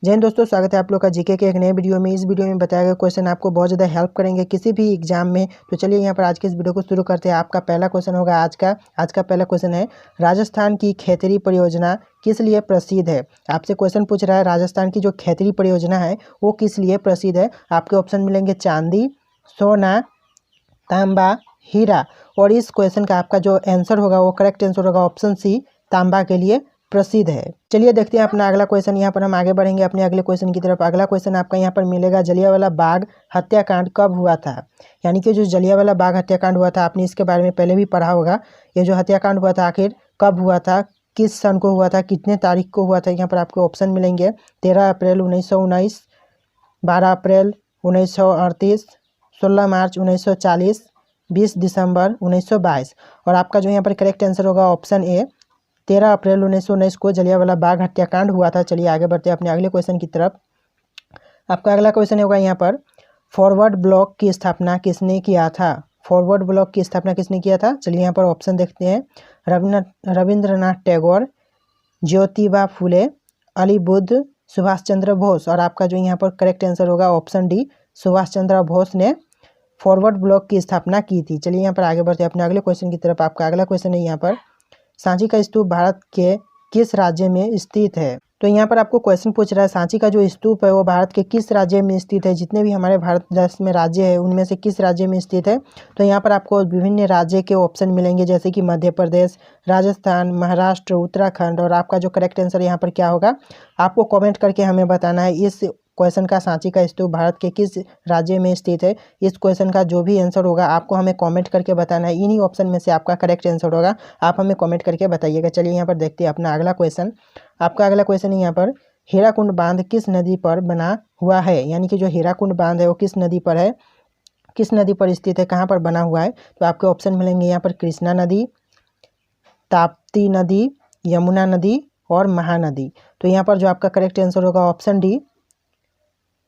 जय हिंद दोस्तों, स्वागत है आप लोग का जीके के एक नए वीडियो में। इस वीडियो में बताया गया क्वेश्चन आपको बहुत ज़्यादा हेल्प करेंगे किसी भी एग्जाम में। तो चलिए यहाँ पर आज के इस वीडियो को शुरू करते हैं। आपका पहला क्वेश्चन होगा आज का पहला क्वेश्चन है, राजस्थान की खेतरी परियोजना किस लिए प्रसिद्ध है। आपसे क्वेश्चन पूछ रहा है राजस्थान की जो खेतरी परियोजना है वो किस लिए प्रसिद्ध है। आपके ऑप्शन मिलेंगे चांदी, सोना, तांबा, हीरा। और इस क्वेश्चन का आपका जो आंसर होगा वो करेक्ट आंसर होगा ऑप्शन सी, तांबा के लिए प्रसिद्ध है। चलिए देखते हैं अपना अगला क्वेश्चन। यहाँ पर हम आगे बढ़ेंगे अपने अगले क्वेश्चन की तरफ। अगला क्वेश्चन आपका यहाँ पर मिलेगा, जलियांवाला बाग हत्याकांड कब हुआ था। यानी कि जो जलियांवाला बाग हत्याकांड हुआ था, आपने इसके बारे में पहले भी पढ़ा होगा। ये जो हत्याकांड हुआ था आखिर कब हुआ था, किस सन को हुआ था, कितने तारीख को हुआ था। यहाँ पर आपको ऑप्शन मिलेंगे 13 अप्रैल 1919, 12 अप्रैल 1938, 16 मार्च 1940, 20 दिसंबर 1922। और आपका जो यहाँ पर करेक्ट आंसर होगा ऑप्शन ए, 13 अप्रैल 1919 को जलियांवाला बाग हत्याकांड हुआ था। चलिए आगे बढ़ते हैं अपने अगले क्वेश्चन की तरफ। आपका अगला क्वेश्चन होगा यहाँ पर, फॉरवर्ड ब्लॉक की स्थापना किसने किया था। फॉरवर्ड ब्लॉक की स्थापना किसने किया था। चलिए यहाँ पर ऑप्शन देखते हैं, रविंद्रनाथ टैगोर, ज्योतिबा फुले, अली बुद्ध, सुभाष चंद्र बोस। और आपका जो यहाँ पर करेक्ट आंसर होगा ऑप्शन डी, सुभाष चंद्र बोस ने फॉरवर्ड ब्लॉक की स्थापना की थी। चलिए यहाँ पर आगे बढ़ते हैं अपने अगले क्वेश्चन की तरफ। आपका अगला क्वेश्चन है यहाँ पर, सांची का स्तूप भारत के किस राज्य में स्थित है। तो यहाँ पर आपको क्वेश्चन पूछ रहा है सांची का जो स्तूप है वो भारत के किस राज्य में स्थित है। जितने भी हमारे भारत देश में राज्य है उनमें से किस राज्य में स्थित है। तो यहाँ पर आपको विभिन्न राज्य के ऑप्शन मिलेंगे, जैसे कि मध्य प्रदेश, राजस्थान, महाराष्ट्र, उत्तराखंड। और आपका जो करेक्ट आंसर यहाँ पर क्या होगा आपको कॉमेंट करके हमें बताना है, इस क्वेश्चन का सांची का स्तूप भारत के किस राज्य में स्थित है। इस क्वेश्चन का जो भी आंसर होगा आपको हमें कमेंट करके बताना है। इन्हीं ऑप्शन में से आपका करेक्ट आंसर होगा, आप हमें कमेंट करके बताइएगा। चलिए यहाँ पर देखते हैं अपना अगला क्वेश्चन। आपका अगला क्वेश्चन है यहाँ पर, हीराकुंड बांध किस नदी पर बना हुआ है। यानी कि जो हीराकुंड बांध है वो किस नदी पर है, किस नदी पर स्थित है, कहाँ पर बना हुआ है। तो आपके ऑप्शन मिलेंगे यहाँ पर कृष्णा नदी, ताप्ती नदी, यमुना नदी और महानदी। तो यहाँ पर जो आपका करेक्ट आंसर होगा ऑप्शन डी,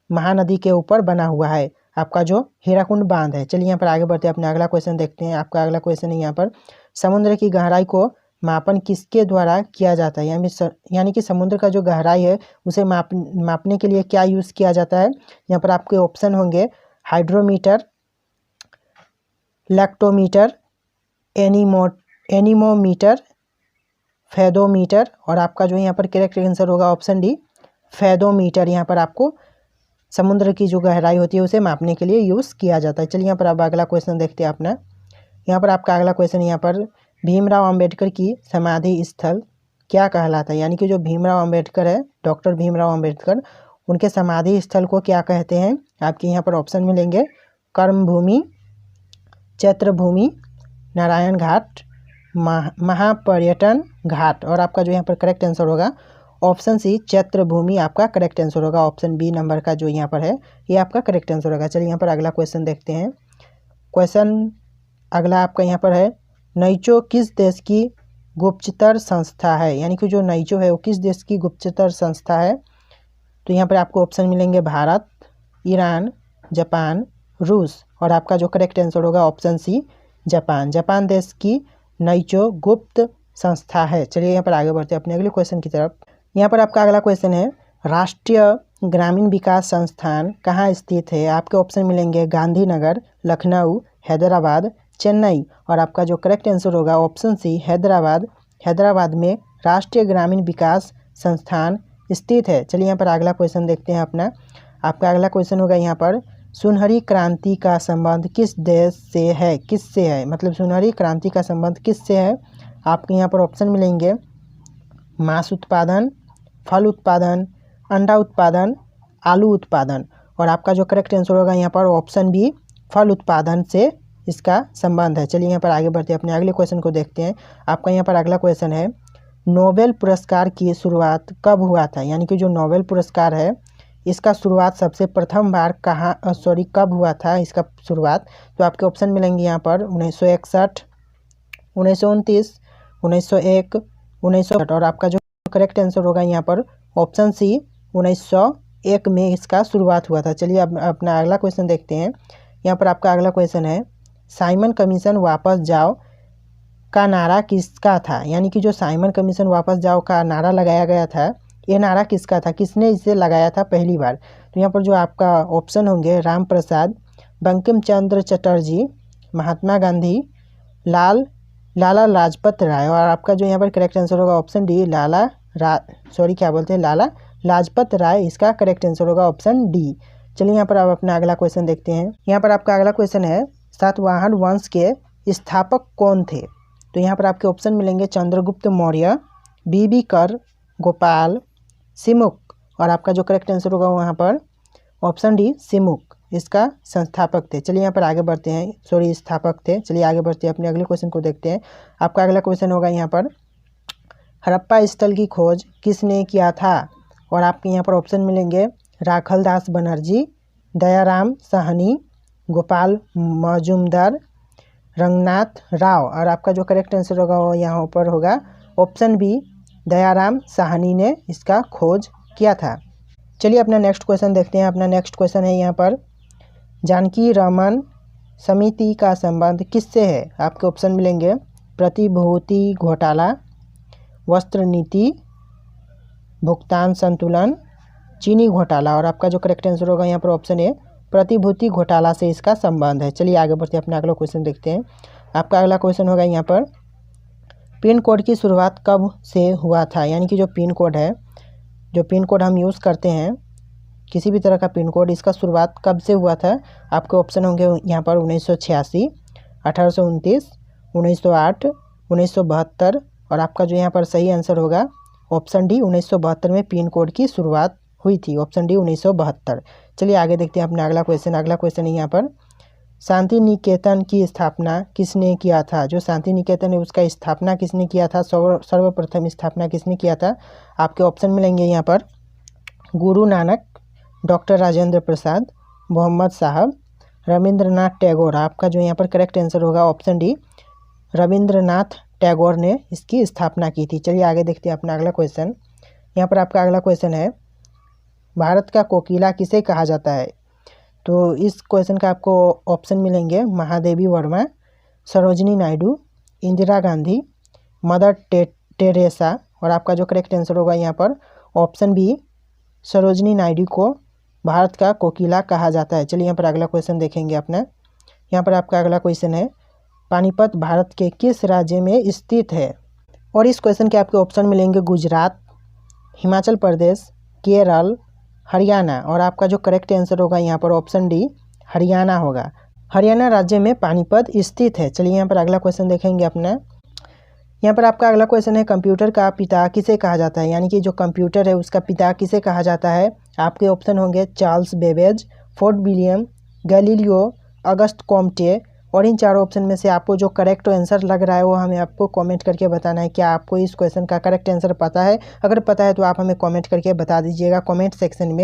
महानदी के ऊपर बना हुआ है आपका जो हीराकुंड बांध है। चलिए यहाँ पर आगे बढ़ते हैं अपना अगला क्वेश्चन देखते हैं। आपका अगला क्वेश्चन है यहाँ पर, समुद्र की गहराई को मापन किसके द्वारा किया जाता है। यानी कि समुद्र का जो गहराई है उसे मापने के लिए क्या यूज़ किया जाता है। यहाँ पर आपके ऑप्शन होंगे हाइड्रोमीटर, लैक्टोमीटर, एनीमोमीटर, फेदोमीटर। और आपका जो यहाँ पर करेक्ट आंसर होगा ऑप्शन डी, फेदोमीटर। यहाँ पर आपको समुद्र की जो गहराई होती है उसे मापने के लिए यूज़ किया जाता है। चलिए यहाँ पर आप अगला क्वेश्चन देखते हैं अपना। यहाँ पर आपका अगला क्वेश्चन यहाँ पर, भीमराव अंबेडकर की समाधि स्थल क्या कहलाता है। यानी कि जो भीमराव अंबेडकर है, डॉक्टर भीमराव अंबेडकर, उनके समाधि स्थल को क्या कहते हैं। आपके यहाँ पर ऑप्शन मिलेंगे कर्मभूमि, चैत्रभूमि, नारायण घाट, महापर्यटन घाट। और आपका जो यहाँ पर करेक्ट आंसर होगा ऑप्शन सी, चैत्रभूमि आपका करेक्ट आंसर होगा। ऑप्शन बी नंबर का जो यहाँ पर है ये आपका करेक्ट आंसर होगा। चलिए यहाँ पर अगला क्वेश्चन देखते हैं। क्वेश्चन अगला आपका यहाँ पर है, नाइजो किस देश की गुप्तचर संस्था है। यानी कि जो नाइजो है वो किस देश की गुप्तचर संस्था है। तो यहाँ पर आपको ऑप्शन मिलेंगे भारत, ईरान, जापान, रूस। और आपका जो करेक्ट आंसर होगा ऑप्शन सी, जापान। जापान देश की नाइजो गुप्त संस्था है। चलिए यहाँ पर आगे बढ़ते हैं अपने अगले क्वेश्चन की तरफ। यहाँ पर आपका अगला क्वेश्चन है, राष्ट्रीय ग्रामीण विकास संस्थान कहाँ स्थित है। आपके ऑप्शन मिलेंगे गांधीनगर, लखनऊ, हैदराबाद, चेन्नई। और आपका जो करेक्ट आंसर होगा ऑप्शन सी, हैदराबाद। हैदराबाद में राष्ट्रीय ग्रामीण विकास संस्थान स्थित है। चलिए यहाँ पर अगला क्वेश्चन देखते हैं अपना। आपका अगला क्वेश्चन होगा यहाँ पर, सुनहरी क्रांति का संबंध किस देश से है, किससे है। मतलब सुनहरी क्रांति का संबंध किससे है। आपके यहाँ पर ऑप्शन मिलेंगे मांस उत्पादन, फल उत्पादन, अंडा उत्पादन, आलू उत्पादन। और आपका जो करेक्ट आंसर होगा यहाँ पर ऑप्शन बी, फल उत्पादन से इसका संबंध है। चलिए यहाँ पर आगे बढ़ते हैं अपने अगले क्वेश्चन को देखते हैं। आपका यहाँ पर अगला क्वेश्चन है, नोबेल पुरस्कार की शुरुआत कब हुआ था। यानी कि जो नोबेल पुरस्कार है इसका शुरुआत सबसे प्रथम बार कब हुआ था इसका शुरुआत। तो आपके ऑप्शन मिलेंगे यहाँ पर 1961, 1929, 1901, 1960। और आपका जो करेक्ट आंसर होगा यहाँ पर ऑप्शन सी, 1901 में इसका शुरुआत हुआ था। चलिए अब अपना अगला क्वेश्चन देखते हैं। यहाँ पर आपका अगला क्वेश्चन है, साइमन कमीशन वापस जाओ का नारा किसका था। यानी कि जो साइमन कमीशन वापस जाओ का नारा लगाया गया था ये नारा किसका था, किसने इसे लगाया था पहली बार। तो यहाँ पर जो आपका ऑप्शन होंगे राम प्रसाद, बंकिम चंद्र चटर्जी, महात्मा गांधी, लाला लाजपत राय। और आपका जो यहाँ पर करेक्ट आंसर होगा ऑप्शन डी, लाला लाजपत राय इसका करेक्ट आंसर होगा ऑप्शन डी। चलिए यहाँ पर आप अपना अगला क्वेश्चन देखते हैं। यहाँ पर आपका अगला क्वेश्चन है सातवाहन वंश के स्थापक कौन थे। तो यहाँ पर आपके ऑप्शन मिलेंगे चंद्रगुप्त मौर्य, बीबी कर, गोपाल, सिमुक। और आपका जो करेक्ट आंसर होगा वहाँ पर ऑप्शन डी, सिमुक इसका संस्थापक थे। चलिए यहाँ पर आगे बढ़ते हैं, स्थापक थे। चलिए आगे बढ़ते हैं, अपने अगले क्वेश्चन को देखते हैं। आपका अगला क्वेश्चन होगा यहाँ पर हड़प्पा स्थल की खोज किसने किया था। और आपके यहाँ पर ऑप्शन मिलेंगे राखलदास बनर्जी, दयाराम साहनी, गोपाल मजुमदार, रंगनाथ राव। और आपका जो करेक्ट आंसर होगा वो यहाँ पर होगा ऑप्शन बी, दयाराम साहनी ने इसका खोज किया था। चलिए अपना नेक्स्ट क्वेश्चन देखते हैं। अपना नेक्स्ट क्वेश्चन है यहाँ पर जानकी रमन समिति का संबंध किससे है। आपके ऑप्शन मिलेंगे प्रतिभूति घोटाला, वस्त्र नीति, भुगतान संतुलन, चीनी घोटाला। और आपका जो करेक्ट आंसर होगा यहाँ पर ऑप्शन ए, प्रतिभूति घोटाला से इसका संबंध है। चलिए आगे बढ़ते हैं, अपना अगला क्वेश्चन देखते हैं। आपका अगला क्वेश्चन होगा यहाँ पर पिन कोड की शुरुआत कब से हुआ था। यानी कि जो पिन कोड है, जो पिन कोड हम यूज़ करते हैं किसी भी तरह का पिन कोड, इसका शुरुआत कब से हुआ था। आपके ऑप्शन होंगे यहाँ पर 1986, 1829, 1908, 1972। और आपका जो यहाँ पर सही आंसर होगा ऑप्शन डी, 1972 में पिन कोड की शुरुआत हुई थी। Option D 1972। चलिए आगे देखते हैं अपना अगला क्वेश्चन। अगला क्वेश्चन है यहाँ पर शांति निकेतन की स्थापना किसने किया था। जो शांति निकेतन है उसका स्थापना किसने किया था, सर्वप्रथम स्थापना किसने किया था। आपके ऑप्शन मिलेंगे यहाँ पर गुरु नानक, डॉक्टर राजेंद्र प्रसाद, मोहम्मद साहब, रविंद्रनाथ टैगोर। आपका जो यहाँ पर करेक्ट आंसर होगा ऑप्शन डी, रविंद्रनाथ टैगोर ने इसकी स्थापना की थी। चलिए आगे देखते हैं अपना अगला क्वेश्चन। यहाँ पर आपका अगला क्वेश्चन है भारत का कोकिला किसे कहा जाता है। तो इस क्वेश्चन का आपको ऑप्शन मिलेंगे महादेवी वर्मा, सरोजिनी नायडू, इंदिरा गांधी, मदर टेरेसा। और आपका जो करेक्ट आंसर होगा यहाँ पर ऑप्शन बी, सरोजिनी नायडू को भारत का कोकिला कहा जाता है। चलिए यहाँ पर अगला क्वेश्चन देखेंगे अपना। यहाँ पर आपका अगला क्वेश्चन है पानीपत भारत के किस राज्य में स्थित है। और इस क्वेश्चन के आपके ऑप्शन मिलेंगे गुजरात, हिमाचल प्रदेश, केरल, हरियाणा। और आपका जो करेक्ट आंसर होगा यहाँ पर ऑप्शन डी, हरियाणा होगा। हरियाणा राज्य में पानीपत स्थित है। चलिए यहाँ पर अगला क्वेश्चन देखेंगे अपना। यहाँ पर आपका अगला क्वेश्चन है कंप्यूटर का पिता किसे कहा जाता है। यानी कि जो कंप्यूटर है उसका पिता किसे कहा जाता है। आपके ऑप्शन होंगे Charles Babbage, Fort William, Galileo, Auguste Comte. और इन चारों ऑप्शन में से आपको जो करेक्ट आंसर लग रहा है वो हमें आपको कमेंट करके बताना है। क्या आपको इस क्वेश्चन का करेक्ट आंसर पता है। अगर पता है तो आप हमें कमेंट करके बता दीजिएगा कमेंट सेक्शन में।